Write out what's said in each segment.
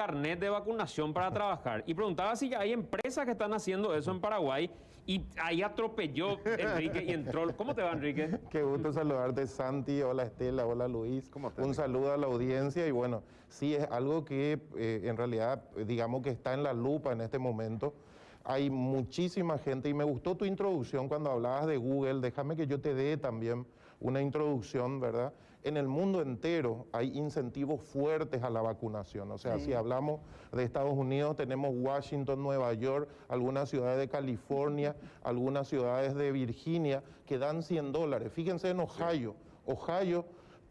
carnet de vacunación para trabajar. Y preguntaba si ya hay empresas que están haciendo eso en Paraguay. Y ahí atropelló Enrique y entró. ¿Cómo te va, Enrique? Qué gusto saludarte, Santi. Hola, Estela. Hola, Luis. Un saludo a la audiencia. Y bueno, sí, es algo que en realidad, digamos que está en la lupa en este momento. Hay muchísima gente y me gustó tu introducción cuando hablabas de Google. Déjame que yo te dé también una introducción, ¿verdad? En el mundo entero hay incentivos fuertes a la vacunación. O sea, si hablamos de Estados Unidos, tenemos Washington, Nueva York, algunas ciudades de California, algunas ciudades de Virginia que dan $100. Fíjense en Ohio. Ohio,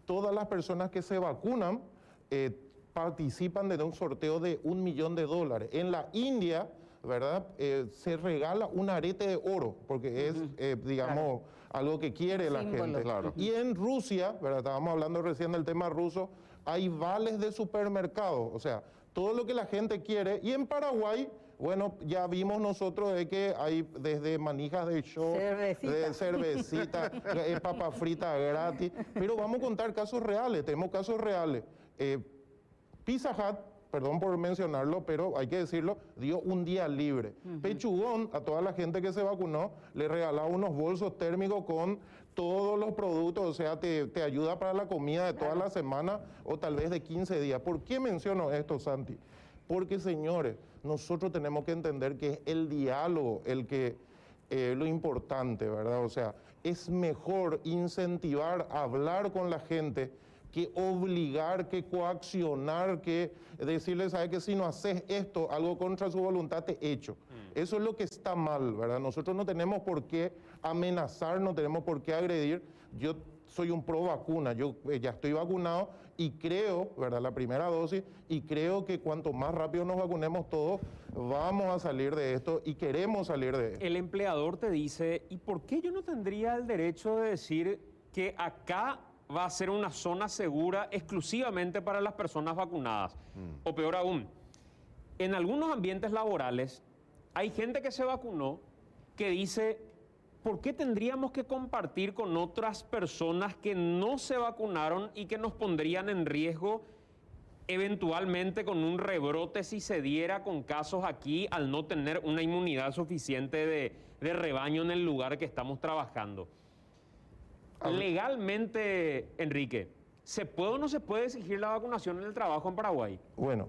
todas las personas que se vacunan participan de un sorteo de $1 millón. En la India, ¿verdad? Se regala un arete de oro, porque es, digamos, algo que quiere la gente. Claro. Y en Rusia, ¿verdad? Estábamos hablando recién del tema ruso, hay vales de supermercado, o sea, todo lo que la gente quiere. Y en Paraguay, bueno, ya vimos nosotros de que hay desde manijas de show, de cervecita, papa frita gratis, pero vamos a contar casos reales, tenemos casos reales. Pizza Hut, perdón por mencionarlo, pero hay que decirlo, dio un día libre. Pechugón, a toda la gente que se vacunó, le regalaba unos bolsos térmicos con todos los productos, o sea, te ayuda para la comida de toda la semana o tal vez de 15 días. ¿Por qué menciono esto, Santi? Porque, señores, nosotros tenemos que entender que es el diálogo el que lo importante, ¿verdad? O sea, es mejor incentivar, hablar con la gente, que obligar, que coaccionar, que decirles, ¿sabes que si no haces esto, algo contra su voluntad, te echo? Eso es lo que está mal, ¿verdad? Nosotros no tenemos por qué amenazar, no tenemos por qué agredir. Yo soy un pro vacuna, yo ya estoy vacunado y creo, ¿verdad? La primera dosis, y creo que cuanto más rápido nos vacunemos todos, vamos a salir de esto y queremos salir de esto. El empleador te dice, ¿y por qué yo no tendría el derecho de decir que acá va a ser una zona segura exclusivamente para las personas vacunadas? O peor aún, en algunos ambientes laborales hay gente que se vacunó que dice, ¿por qué tendríamos que compartir con otras personas que no se vacunaron y que nos pondrían en riesgo eventualmente con un rebrote si se diera con casos aquí al no tener una inmunidad suficiente de rebaño en el lugar que estamos trabajando? Legalmente, Enrique, ¿se puede o no se puede exigir la vacunación en el trabajo en Paraguay? Bueno,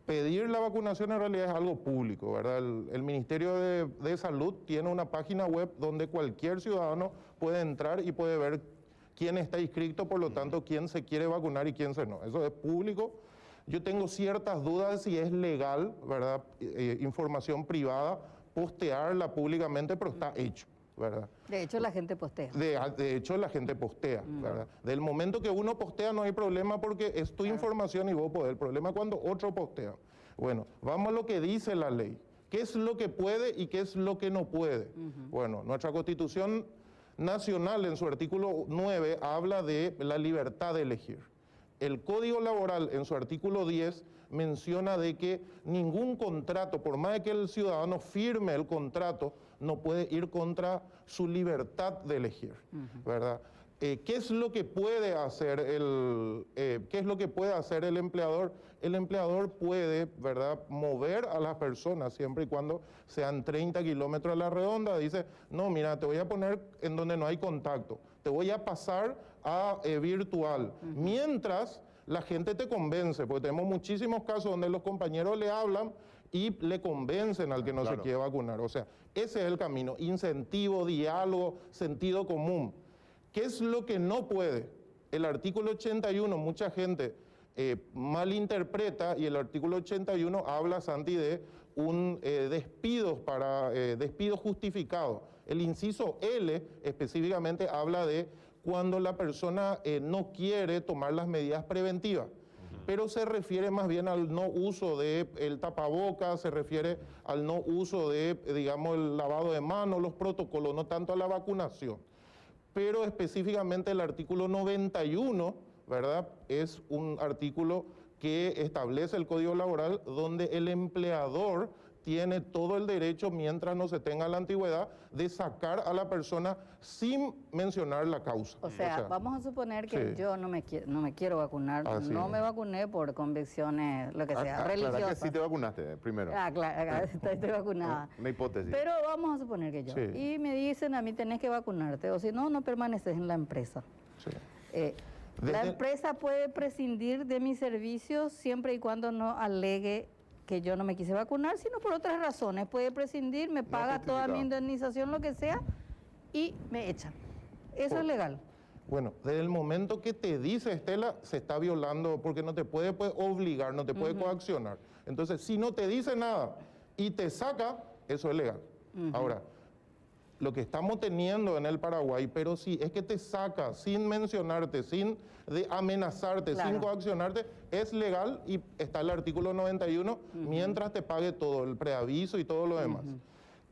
pedir la vacunación en realidad es algo público, ¿verdad? El Ministerio de Salud tiene una página web donde cualquier ciudadano puede entrar y puede ver quién está inscrito, por lo tanto, quién se quiere vacunar y quién se no. Eso es público. Yo tengo ciertas dudas si es legal, ¿verdad? Información privada, postearla públicamente, pero está hecho, ¿verdad? De hecho, la gente postea. De hecho, la gente postea, ¿verdad? Del momento que uno postea no hay problema porque es tu información y vos podés. El problema es cuando otro postea. Bueno, vamos a lo que dice la ley. ¿Qué es lo que puede y qué es lo que no puede? Bueno, nuestra Constitución Nacional en su artículo 9 habla de la libertad de elegir. El Código Laboral en su artículo 10 menciona de que ningún contrato, por más de que el ciudadano firme el contrato, no puede ir contra su libertad de elegir, ¿verdad? ¿Qué es lo que puede hacer el empleador? El empleador puede, ¿verdad?, mover a las personas siempre y cuando sean 30 kilómetros a la redonda. Dice, no, mira, te voy a poner en donde no hay contacto, te voy a pasar a virtual, mientras la gente te convence, porque tenemos muchísimos casos donde los compañeros le hablan y le convencen al que no se quiere vacunar. O sea, ese es el camino, incentivo, diálogo, sentido común. ¿Qué es lo que no puede? El artículo 81, mucha gente malinterpreta, y el artículo 81 habla, Santi, de un despido justificado. El inciso L específicamente habla de cuando la persona no quiere tomar las medidas preventivas. Pero se refiere más bien al no uso del tapabocas, se refiere al no uso de, digamos, el lavado de manos, los protocolos, no tanto a la vacunación. Pero específicamente el artículo 91, ¿verdad?, es un artículo que establece el Código Laboral donde el empleador tiene todo el derecho, mientras no se tenga la antigüedad, de sacar a la persona sin mencionar la causa. O sea, vamos a suponer que sí. yo no me quiero vacunar, Así no es. me vacuné por convicciones, lo que sea, Claro religiosas. que sí te vacunaste primero. Claro, estoy vacunada. Una hipótesis. Pero vamos a suponer que yo. Sí. Y me dicen a mí tenés que vacunarte, o si no, no permaneces en la empresa. Sí. La Desde- empresa puede prescindir de mis servicios siempre y cuando no alegue que yo no me quise vacunar, sino por otras razones. Puede prescindir, me paga toda mi justificado. indemnización, lo que sea, y me echan. Eso es legal. Bueno, desde el momento que te dice Estela, se está violando, porque no te puede obligar, no te puede coaccionar. Entonces, si no te dice nada y te saca, eso es legal. Ahora, lo que estamos teniendo en el Paraguay, pero si es que te saca sin mencionarte, sin amenazarte, Claro. sin coaccionarte, es legal y está el artículo 91, mientras te pague todo, el preaviso y todo lo demás.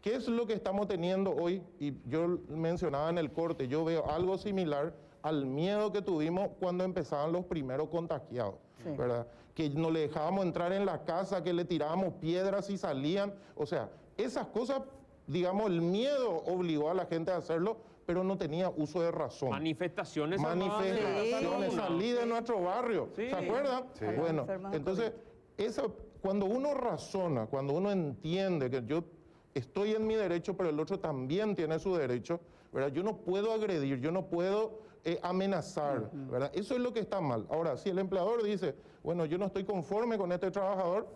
¿Qué es lo que estamos teniendo hoy? Y yo mencionaba en el corte, yo veo algo similar al miedo que tuvimos cuando empezaban los primeros contagiados, Sí. ¿verdad? Que no le dejábamos entrar en la casa, que le tirábamos piedras y salían. O sea, esas cosas, digamos, el miedo obligó a la gente a hacerlo, pero no tenía uso de razón. Manifestaciones. Manifestaciones, Sí. salí de nuestro barrio, Sí. ¿se acuerdan? Sí. Bueno, Enfermos de entonces, cuando uno razona, cuando uno entiende que yo estoy en mi derecho, pero el otro también tiene su derecho, ¿verdad? Yo no puedo agredir, yo no puedo amenazar, ¿verdad? Eso es lo que está mal. Ahora, si el empleador dice, bueno, yo no estoy conforme con este trabajador,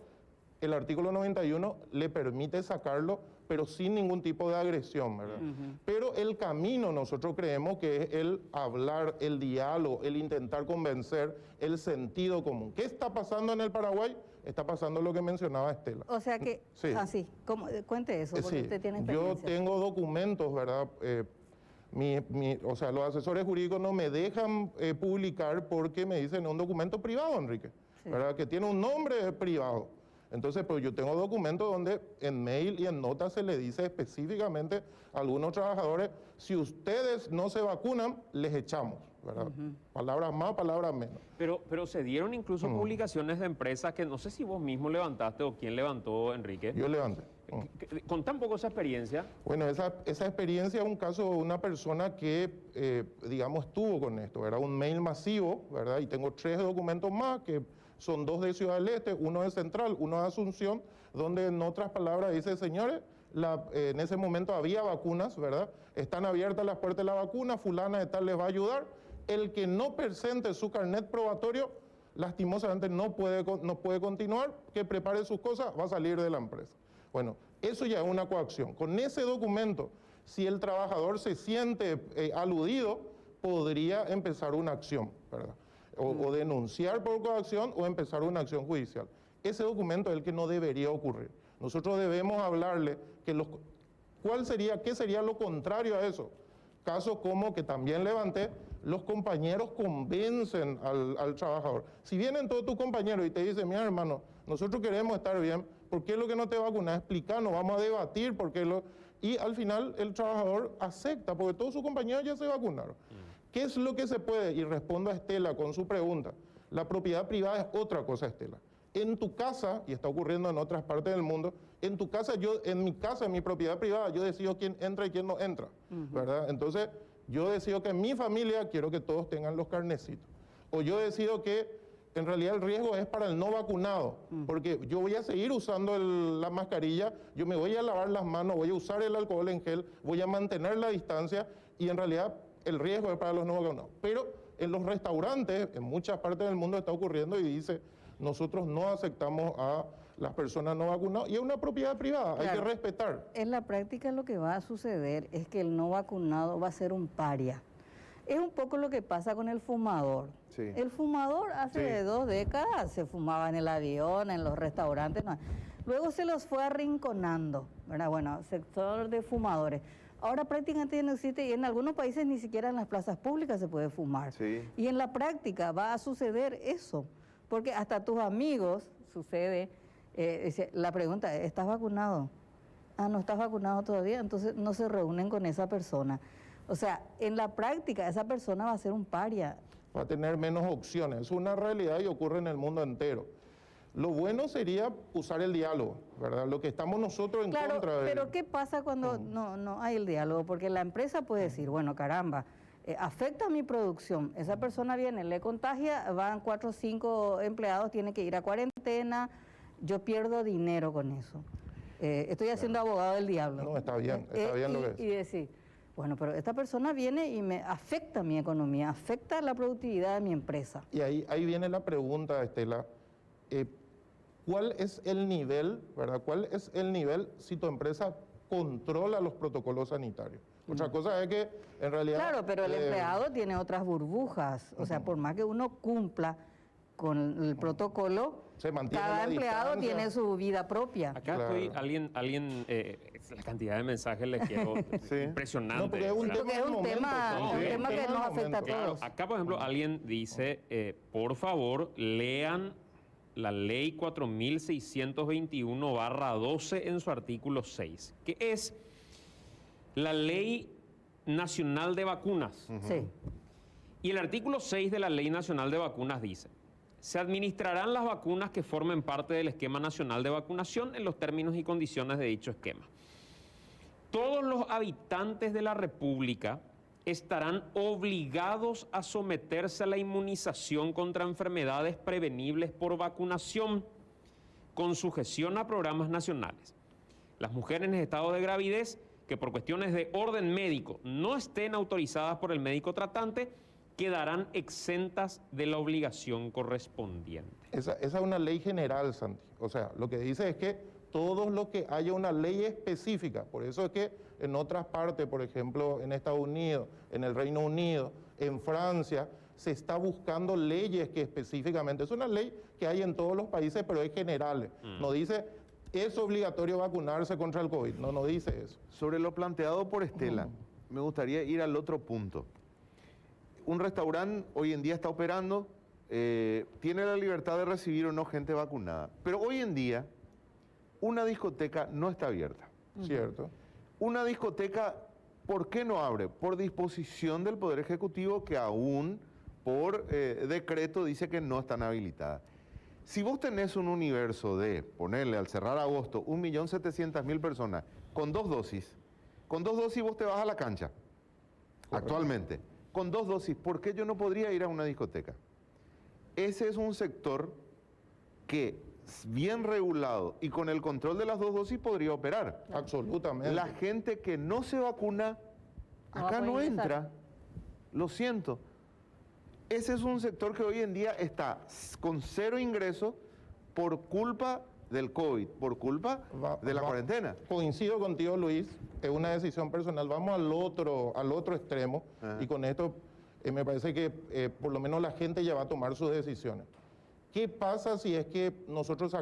el artículo 91 le permite sacarlo, pero sin ningún tipo de agresión, ¿verdad? Pero el camino nosotros creemos que es el hablar, el diálogo, el intentar convencer, el sentido común. ¿Qué está pasando en el Paraguay? Está pasando lo que mencionaba Estela. O sea que, Sí. así, cuente eso, porque Sí, usted tiene yo experiencia. tengo documentos, ¿verdad? O sea, los asesores jurídicos no me dejan publicar porque me dicen un documento privado, Enrique, Sí. ¿verdad? Que tiene un nombre privado. Entonces, pues yo tengo documentos donde en mail y en notas se le dice específicamente a algunos trabajadores, si ustedes no se vacunan, les echamos, ¿verdad? Palabras más, palabras menos. Pero se dieron incluso publicaciones de empresas que no sé si vos mismo levantaste o quién levantó, Enrique. Yo levanté. Con tan poco esa experiencia. Bueno, esa experiencia es un caso de una persona que, digamos, estuvo con esto. Era un mail masivo, ¿verdad? Y tengo 3 documentos más, que son 2 de Ciudad del Este, uno de Central, uno de Asunción, donde en otras palabras dice, señores, en ese momento había vacunas, ¿verdad? Están abiertas las puertas de la vacuna, fulana de tal les va a ayudar. El que no presente su carnet probatorio, lastimosamente no puede continuar, que prepare sus cosas, va a salir de la empresa. Bueno, eso ya es una coacción. Con ese documento, si el trabajador se siente aludido, podría empezar una acción, ¿verdad? O denunciar por coacción o empezar una acción judicial. Ese documento es el que no debería ocurrir. Nosotros debemos hablarle que ¿qué sería lo contrario a eso? Casos como que también levanté, los compañeros convencen al trabajador. Si vienen todos tus compañeros y te dicen, mira hermano, nosotros queremos estar bien, ¿por qué es lo que no te vacunas? Explícanos, vamos a debatir por qué Y al final el trabajador acepta, porque todos sus compañeros ya se vacunaron. ¿Qué es lo que se puede? Y respondo a Estela con su pregunta. La propiedad privada es otra cosa, Estela. En tu casa, y está ocurriendo en otras partes del mundo, en tu casa, en mi propiedad privada, yo decido quién entra y quién no entra, ¿verdad? Entonces, yo decido que en mi familia quiero que todos tengan los carnecitos. O yo decido que en realidad el riesgo es para el no vacunado, porque yo voy a seguir usando la mascarilla, yo me voy a lavar las manos, voy a usar el alcohol en gel, voy a mantener la distancia y en realidad el riesgo es para los no vacunados. Pero en los restaurantes, en muchas partes del mundo está ocurriendo y dice, nosotros no aceptamos a las personas no vacunadas y es una propiedad privada, hay que Claro. respetar. En la práctica lo que va a suceder es que el no vacunado va a ser un paria. Es un poco lo que pasa con el fumador. Sí. El fumador hace 2 décadas se fumaba en el avión, en los restaurantes. No. Luego se los fue arrinconando, ¿verdad? Bueno, sector de fumadores. Ahora prácticamente ya no existe y en algunos países ni siquiera en las plazas públicas se puede fumar. Sí. Y en la práctica va a suceder eso, porque hasta tus amigos sucede, la pregunta, ¿estás vacunado? Ah, no estás vacunado todavía, entonces no se reúnen con esa persona. O sea, en la práctica esa persona va a ser un paria. Va a tener menos opciones. Es una realidad y ocurre en el mundo entero. Lo bueno sería usar el diálogo, ¿verdad? Lo que estamos nosotros en Claro, contra de... pero ¿qué pasa cuando no hay el diálogo? Porque la empresa puede decir, bueno, caramba, afecta mi producción. Esa persona viene, le contagia, van 4 o 5 empleados, tiene que ir a cuarentena, yo pierdo dinero con eso. Estoy haciendo abogado del diablo. No, está bien lo que es. Y decir, bueno, pero esta persona viene y me afecta mi economía, afecta la productividad de mi empresa. Y ahí viene la pregunta, Estela. ¿Cuál es el nivel, verdad? ¿Cuál es el nivel si tu empresa controla los protocolos sanitarios? Otra cosa es que en realidad... Claro, pero el empleado tiene otras burbujas. O sea, por más que uno cumpla con el protocolo, se mantiene cada la empleado distancia. tiene su vida propia. Acá Claro. estoy, la cantidad de mensajes les quiero, Sí. impresionante. No, porque es un ¿verdad? Porque es un del tema, momento, un sí. tema que Tema nos del afecta a momento. Claro, todos. acá, por ejemplo, alguien dice, por favor, lean la ley 4621/12 en su artículo 6, que es la ley nacional de vacunas. Sí. Y el artículo 6 de la ley nacional de vacunas dice: se administrarán las vacunas que formen parte del esquema nacional de vacunación en los términos y condiciones de dicho esquema. Todos los habitantes de la República estarán obligados a someterse a la inmunización contra enfermedades prevenibles por vacunación, con sujeción a programas nacionales. Las mujeres en estado de gravidez que por cuestiones de orden médico no estén autorizadas por el médico tratante quedarán exentas de la obligación correspondiente. Esa es una ley general, Santi. O sea, lo que dice es que todos los que haya una ley específica, por eso es que en otras partes, por ejemplo, en Estados Unidos, en el Reino Unido, en Francia, se está buscando leyes que específicamente, es una ley que hay en todos los países, pero es general. No dice, es obligatorio vacunarse contra el COVID, no dice eso. Sobre lo planteado por Estela, me gustaría ir al otro punto. Un restaurante hoy en día está operando, tiene la libertad de recibir o no gente vacunada, pero hoy en día una discoteca no está abierta. ¿Cierto? Una discoteca, ¿por qué no abre? Por disposición del Poder Ejecutivo, que aún por decreto dice que no están habilitadas. Si vos tenés un universo de, ponerle al cerrar agosto, 1.700.000 personas con 2 dosis, vos te vas a la cancha, actualmente. Con 2 dosis, ¿por qué yo no podría ir a una discoteca? Ese es un sector que, bien regulado y con el control de las 2 dosis, podría operar. Absolutamente. La gente que no se vacuna, No va a acá poder no ingresar. entra. Lo siento. Ese es un sector que hoy en día está con 0 ingresos por culpa del COVID, por culpa de la cuarentena. Coincido contigo, Luis, es una decisión personal. Vamos al otro extremo. Ajá. Y con esto me parece que por lo menos la gente ya va a tomar sus decisiones. ¿Qué pasa si es que nosotros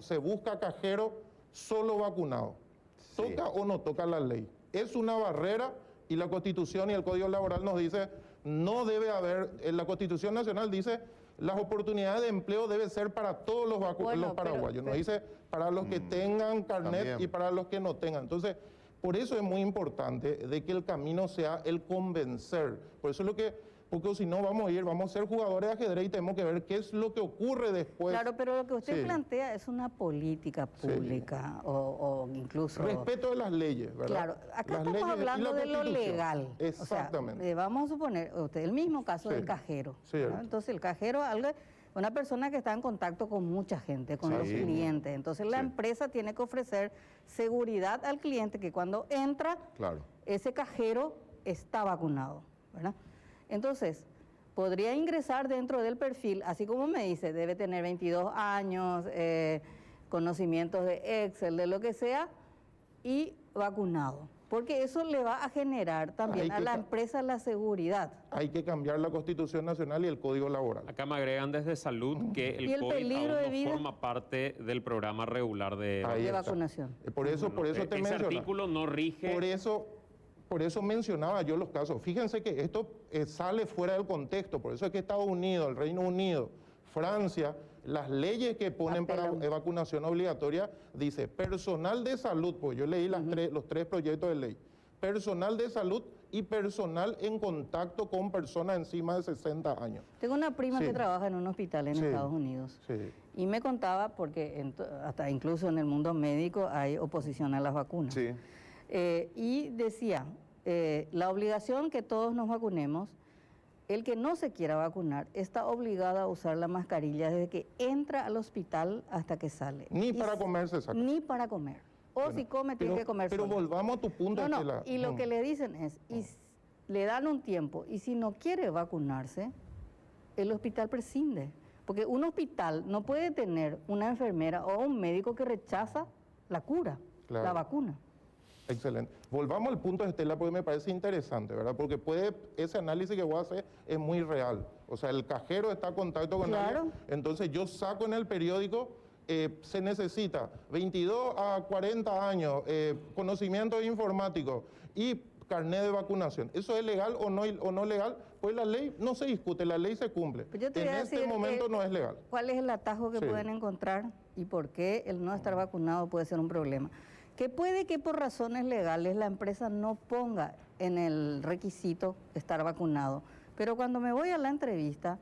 se busca cajero solo vacunado? Sí. ¿Toca o no toca la ley? Es una barrera y la Constitución y el Código Laboral nos dice, no debe haber, la Constitución Nacional dice, las oportunidades de empleo deben ser para todos los, Bueno, los paraguayos. Nos pero- dice para los que tengan carnet también. y para los que no tengan. Entonces, por eso es muy importante de que el camino sea el convencer. Por eso es lo que, porque si no vamos a ser jugadores de ajedrez y tenemos que ver qué es lo que ocurre después. Claro, pero lo que usted Sí. plantea es una política pública o incluso... Respeto de las leyes, ¿verdad? Claro, acá Las estamos leyes y hablando la de lo Constitución. legal. Exactamente. O sea, vamos a suponer, el mismo caso Sí, del cajero. cierto. ¿no? Entonces, el cajero, una persona que está en contacto con mucha gente, con Sí. los clientes. Entonces, la Sí. empresa tiene que ofrecer seguridad al cliente que cuando entra, Claro. ese cajero está vacunado, ¿verdad? Entonces, podría ingresar dentro del perfil, así como me dice, debe tener 22 años, conocimientos de Excel, de lo que sea, y vacunado. Porque eso le va a generar también Hay a que la ca- empresa la seguridad. Hay que cambiar la Constitución Nacional y el Código Laboral. Acá me agregan desde Salud que ¿Y el el COVID peligro aún de no vida? forma parte del programa regular de... Ahí de está. vacunación. Por eso te ese mencionaba. artículo no rige... Por eso mencionaba yo los casos. Fíjense que esto sale fuera del contexto. Por eso es que Estados Unidos, el Reino Unido, Francia, las leyes que ponen para Apelan. vacunación obligatoria, dice personal de salud, pues yo leí los 3 proyectos de ley. Personal de salud y personal en contacto con personas encima de 60 años. Tengo una prima Sí. que trabaja en un hospital en Sí. Estados Unidos. Sí. Y me contaba, porque hasta incluso en el mundo médico hay oposición a las vacunas. Sí. Y decía, la obligación que todos nos vacunemos, el que no se quiera vacunar está obligado a usar la mascarilla desde que entra al hospital hasta que sale. Ni Y para comer se saca. Ni para comer. O Bueno, si come, tiene que comer Pero solo. volvamos a tu punto, No, Estela. y lo que le dicen es, le dan un tiempo, y si no quiere vacunarse, el hospital prescinde. Porque un hospital no puede tener una enfermera o un médico que rechaza la cura, Claro. la vacuna. Excelente. Volvamos al punto de Estela porque me parece interesante, ¿verdad? Porque ese análisis que voy a hacer es muy real. O sea, el cajero está en contacto con Claro. alguien, entonces yo saco en el periódico, se necesita 22 a 40 años, conocimiento informático y carnet de vacunación. ¿Eso es legal o no legal? Pues la ley no se discute, la ley se cumple. Pues yo te En voy a este decir, momento no es legal. ¿Cuál es el atajo que Sí. pueden encontrar y por qué el no estar vacunado puede ser un problema? Que puede que por razones legales la empresa no ponga en el requisito estar vacunado, pero cuando me voy a la entrevista,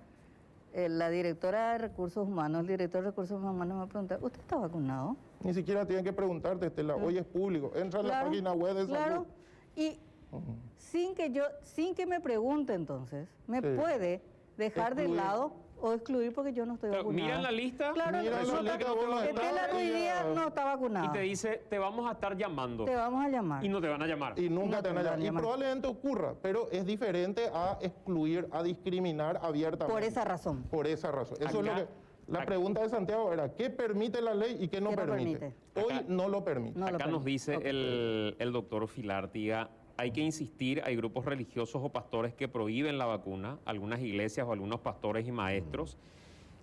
la directora de Recursos Humanos, el director de Recursos Humanos me pregunta, ¿usted está vacunado? Ni siquiera tienen que preguntarte, Estela, hoy es público. Entra en la página web de claro. salud. Y sin que me pregunte entonces, me Sí. puede dejar de Excluir. lado o excluir porque yo no estoy Pero vacunada. miran la lista, Claro, Mira la resulta lista, que vos no Estela estás, Ruiz Díaz ella- no está vacunada. y te dice, te vamos a estar llamando. Te vamos a llamar. Y no te van a llamar. Y nunca No te van a te van a llamar. Y llamar. probablemente ocurra, pero es diferente a excluir, a discriminar abiertamente. Por esa razón. Por esa razón. Eso es lo Acá- que... La acá- pregunta de Santiago era, ¿qué permite la ley y qué no ¿Qué no permite? permite? Hoy Acá- no lo permite. No lo Acá nos permite. dice Ok. el doctor Filártiga, hay que insistir, hay grupos religiosos o pastores que prohíben la vacuna, algunas iglesias o algunos pastores y maestros.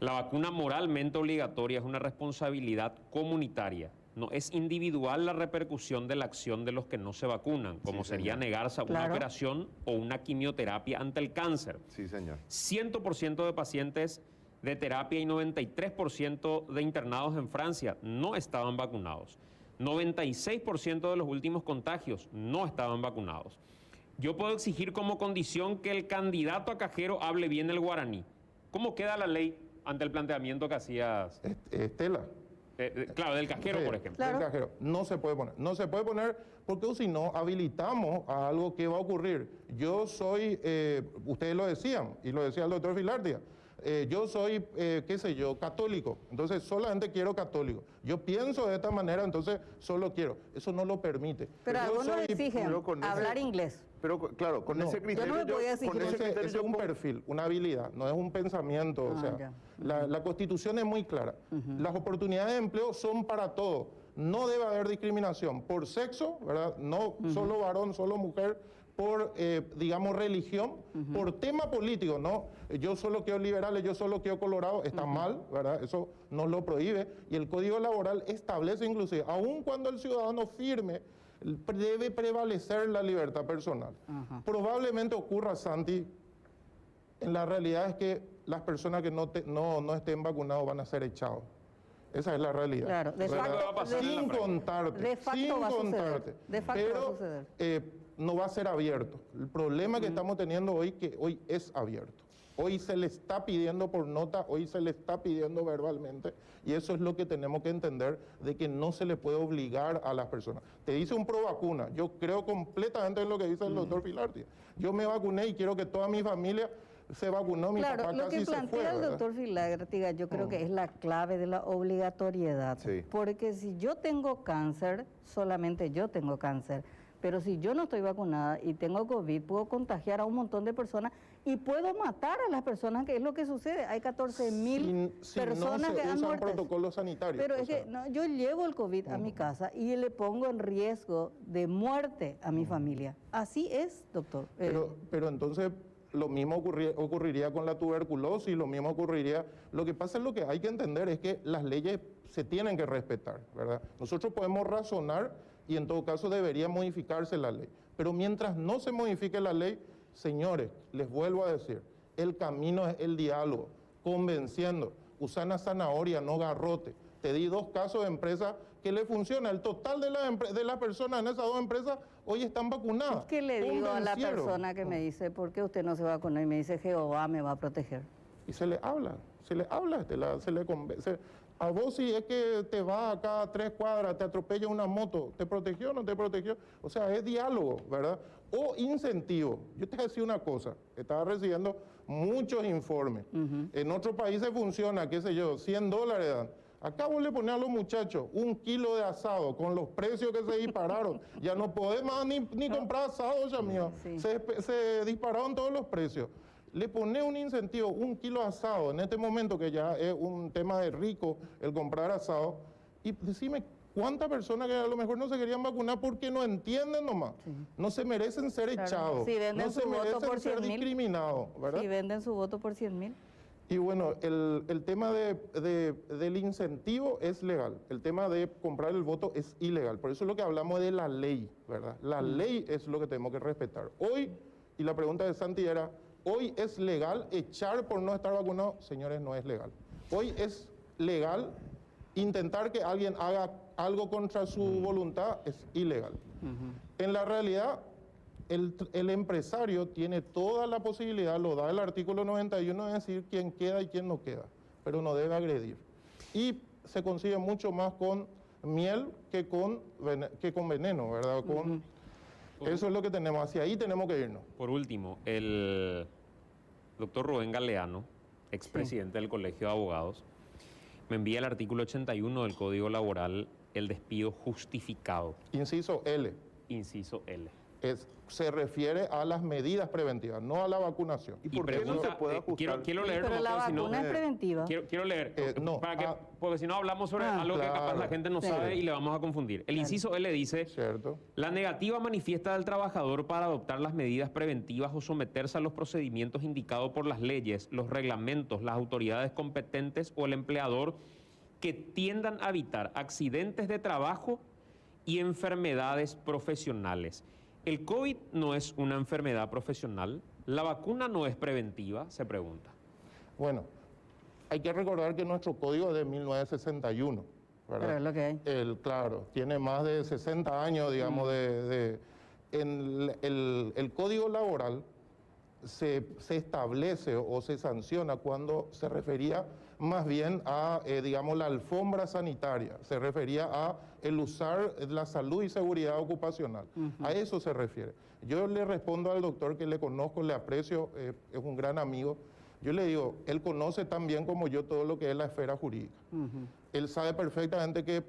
La vacuna moralmente obligatoria es una responsabilidad comunitaria. No es individual la repercusión de la acción de los que no se vacunan, como Sí, sería señor. negarse a una Claro. operación o una quimioterapia ante el cáncer. Sí, señor. 100% de pacientes de terapia y 93% de internados en Francia no estaban vacunados. 96% de los últimos contagios no estaban vacunados. Yo puedo exigir como condición que el candidato a cajero hable bien el guaraní. ¿Cómo queda la ley ante el planteamiento que hacías? Estela. Claro, del cajero, Sí, por ejemplo. Claro. del cajero. No se puede poner. No se puede poner porque si no habilitamos a algo que va a ocurrir. Yo soy, ustedes lo decían, y lo decía el doctor Filártiga, yo soy, qué sé yo, católico, entonces solamente quiero católico. Yo pienso de esta manera, entonces solo quiero. Eso no lo permite. Pero Yo algunos soy- exigen pero con ese- hablar inglés. Pero claro, con No. ese Yo no criterio... me podía exigir con ese eso. criterio Ese es un yo puedo- perfil, una habilidad, no es un pensamiento. O Ah, sea, ya. la Constitución es muy clara. Las oportunidades de empleo son para todos. No debe haber discriminación por sexo, ¿verdad? No solo varón, solo mujer, por, digamos, religión, por tema político, ¿no? Yo solo quiero liberales, yo solo quiero colorado, está mal, ¿verdad? Eso nos lo prohíbe. Y el Código Laboral establece inclusive, aun cuando el ciudadano firme, debe prevalecer la libertad personal. Ajá. Probablemente ocurra, Santi, en la realidad es que las personas que no estén vacunados van a ser echados. Esa es la realidad. Claro, de ¿verdad? facto- va a pasar en la sin práctica. contarte. De facto sin va a suceder. contarte. De facto Pero, va a suceder. no va a ser abierto. El problema que estamos teniendo hoy, que hoy es abierto. Hoy se le está pidiendo por nota, hoy se le está pidiendo verbalmente, y eso es lo que tenemos que entender, de que no se le puede obligar a las personas. Te dice un pro vacuna, yo creo completamente en lo que dice el doctor Filártiga. Yo me vacuné y quiero que toda mi familia se vacunó, mi Claro, papá lo casi que se fue, plantea el ¿verdad? doctor Filártiga, yo creo que es la clave de la obligatoriedad. Sí. Porque si yo tengo cáncer, solamente yo tengo cáncer. Pero si yo no estoy vacunada y tengo COVID, puedo contagiar a un montón de personas y puedo matar a las personas, que es lo que sucede. Hay 14.000 Si personas no que se han usan muerto. protocolos sanitarios. Pero o es sea. que no, yo llevo el COVID a mi casa y le pongo en riesgo de muerte a mi familia. Así es, doctor. Pero entonces lo mismo ocurriría con la tuberculosis, lo mismo ocurriría. Lo que pasa es lo que hay que entender es que las leyes se tienen que respetar, ¿verdad? Nosotros podemos razonar y en todo caso debería modificarse la ley. Pero mientras no se modifique la ley, señores, les vuelvo a decir, el camino es el diálogo, convenciendo, usar una zanahoria, no garrote. Te di 2 casos de empresas que le funciona. El total de las personas en esas dos empresas hoy están vacunadas. ¿Qué le digo a la Convencieron. persona que me dice, ¿por qué usted no se vacunó? Y me dice, Jehová me va a proteger. Y se le habla, se le convence. A vos si es que te va a cada 3 cuadras, te atropella una moto, ¿te protegió o no te protegió? O sea, es diálogo, ¿verdad? O incentivo. Yo te voy a decir una cosa, estaba recibiendo muchos informes. En otros países funciona, qué sé yo, $100 dan. Acá vos le ponés a los muchachos 1 kilo de asado con los precios que se dispararon. Ya no podés más ni comprar asado, ya mío. Sí. Se dispararon todos los precios. Le pone un incentivo, 1 kilo de asado, en este momento que ya es un tema de rico el comprar asado, y decime cuántas personas que a lo mejor no se querían vacunar porque no entienden nomás, no se merecen ser Claro. echados, Si venden no se su voto merecen por ser 100.000, discriminados, ¿verdad? Si venden su voto por 100.000. Y bueno, el tema del incentivo es legal, el tema de comprar el voto es ilegal, por eso es lo que hablamos de la ley, ¿verdad? La ley es lo que tenemos que respetar. Hoy, y la pregunta de Santi era, ¿hoy es legal echar por no estar vacunado? Señores, no es legal. Hoy es legal intentar que alguien haga algo contra su voluntad, es ilegal. En la realidad, el empresario tiene toda la posibilidad, lo da el artículo 91, de decir quién queda y quién no queda, pero no debe agredir. Y se consigue mucho más con miel que con veneno, ¿verdad? Eso es lo que tenemos, hacia ahí tenemos que irnos. Por último, el doctor Rubén Galeano, expresidente del Colegio de Abogados, me envía el artículo 81 del Código Laboral, el despido justificado, Inciso L. inciso L. Se refiere a las medidas preventivas, no a la vacunación. ¿Y por qué no se puede ajustar? Quiero leerlo, Pero la porque si no- vacuna es preventiva. Quiero leer, no, porque si no hablamos sobre algo que capaz claro. la gente no Sí. sabe y le vamos a confundir. El inciso L dice, ¿Cierto? la negativa manifiesta del trabajador para adoptar las medidas preventivas o someterse a los procedimientos indicados por las leyes, los reglamentos, las autoridades competentes o el empleador que tiendan a evitar accidentes de trabajo y enfermedades profesionales. ¿El COVID no es una enfermedad profesional? ¿La vacuna no es preventiva? Se pregunta. Bueno, hay que recordar que nuestro código es de 1961, ¿verdad? Pero es lo que hay. Claro, tiene más de 60 años, digamos, el código laboral se establece o se sanciona cuando se refería más bien a, digamos, la alfombra sanitaria, se refería a el usar la salud y seguridad ocupacional. A eso se refiere. Yo le respondo al doctor que le conozco, le aprecio, es un gran amigo. Yo le digo, él conoce tan bien como yo todo lo que es la esfera jurídica. Él sabe perfectamente que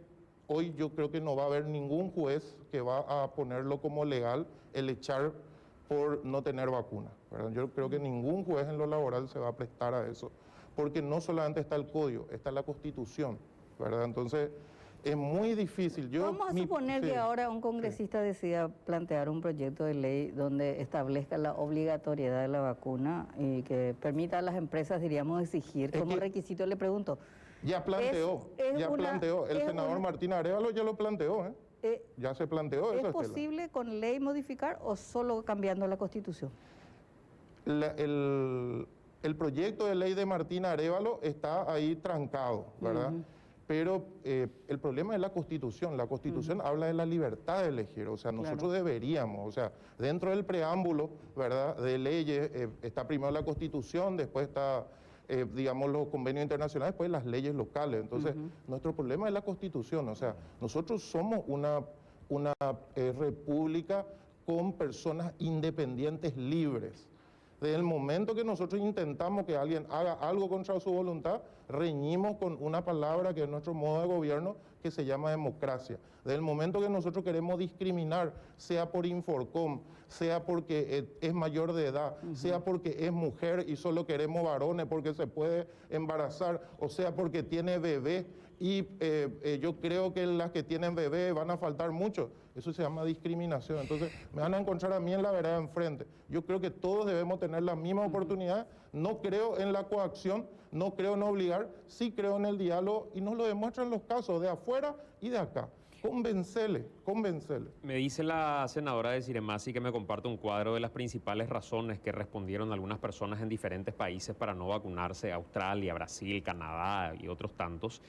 hoy yo creo que no va a haber ningún juez que va a ponerlo como legal el echar por no tener vacuna, ¿verdad? Yo creo que ningún juez en lo laboral se va a prestar a eso, porque no solamente está el código, está la Constitución, ¿verdad? Entonces, es muy difícil. Vamos a suponer sí, que ahora un congresista decida plantear un proyecto de ley donde establezca la obligatoriedad de la vacuna y que permita a las empresas, diríamos, exigir Es como que- requisito. Le pregunto, Ya planteó, el senador Martín Arévalo ya lo planteó, ¿eh? Ya se planteó eso, ¿es Estela. posible con ley modificar o solo cambiando la Constitución? El proyecto de ley de Martín Arévalo está ahí trancado, ¿verdad? Pero el problema es la Constitución. La Constitución habla de la libertad de elegir. O sea, nosotros deberíamos, o sea, dentro del preámbulo, ¿verdad?, de leyes, está primero la Constitución, después está, digamos, los convenios internacionales, después las leyes locales. Entonces, nuestro problema es la Constitución. O sea, nosotros somos una república con personas independientes libres. Desde el momento que nosotros intentamos que alguien haga algo contra su voluntad, reñimos con una palabra que es nuestro modo de gobierno, que se llama democracia. Desde el momento que nosotros queremos discriminar, sea por Inforcom, sea porque es mayor de edad, sea porque es mujer y solo queremos varones porque se puede embarazar, o sea porque tiene bebé, y yo creo que las que tienen bebé van a faltar mucho. Eso se llama discriminación. Entonces, me van a encontrar a mí en la vereda enfrente. Yo creo que todos debemos tener la misma oportunidad. No creo en la coacción, no creo en obligar, sí creo en el diálogo y nos lo demuestran los casos de afuera y de acá. Convencele. Me dice la senadora de Ciremasi que me comparte un cuadro de las principales razones que respondieron algunas personas en diferentes países para no vacunarse, Australia, Brasil, Canadá y otros tantos.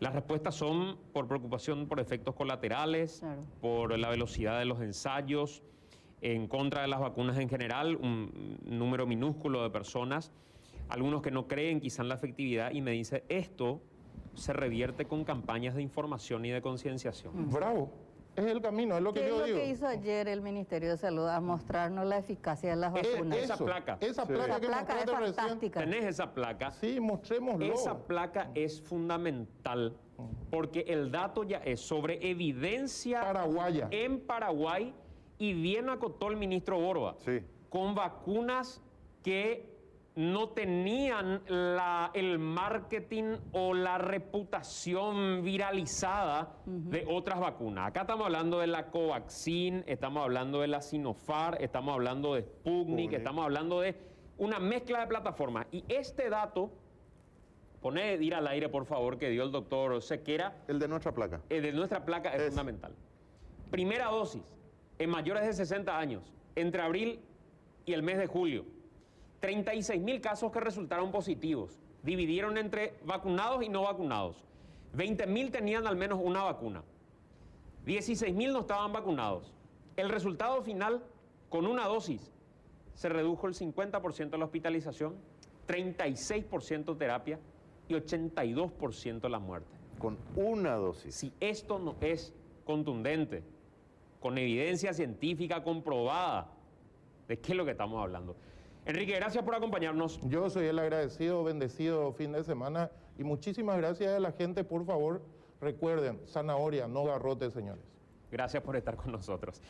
Las respuestas son por preocupación por efectos colaterales, Claro. por la velocidad de los ensayos, en contra de las vacunas en general, un número minúsculo de personas, algunos que no creen quizá en la efectividad, y me dice, esto se revierte con campañas de información y de concienciación. Bravo. Es el camino, es lo que ¿Qué es yo lo digo. que hizo ayer el Ministerio de Salud? A mostrarnos la eficacia de las vacunas. Esa placa. Esa Sí. placa La que placa es mostraste recién. fantástica. ¿Tenés esa placa? Sí, mostrémoslo. Esa placa es fundamental porque el dato ya es sobre evidencia Paraguaya. en Paraguay, y bien acotó el ministro Borba, Sí. con vacunas que no tenían el marketing o la reputación viralizada de otras vacunas. Acá estamos hablando de la Covaxin, estamos hablando de la Sinopharm, estamos hablando de Sputnik, estamos hablando de una mezcla de plataformas. Y este dato, poné ir al aire, por favor, que dio el doctor Sequera, El de nuestra placa. de nuestra placa es fundamental. Primera dosis en mayores de 60 años, entre abril y el mes de julio. 36.000 casos que resultaron positivos. Dividieron entre vacunados y no vacunados. 20.000 tenían al menos una vacuna. 16.000 no estaban vacunados. El resultado final, con una dosis, se redujo el 50% de la hospitalización, 36% terapia y 82% la muerte. Con una dosis. Si esto no es contundente, con evidencia científica comprobada, ¿de qué es lo que estamos hablando? Enrique, gracias por acompañarnos. Yo soy el agradecido, bendecido fin de semana y muchísimas gracias a la gente. Por favor, recuerden, zanahoria, no garrote, señores. Gracias por estar con nosotros.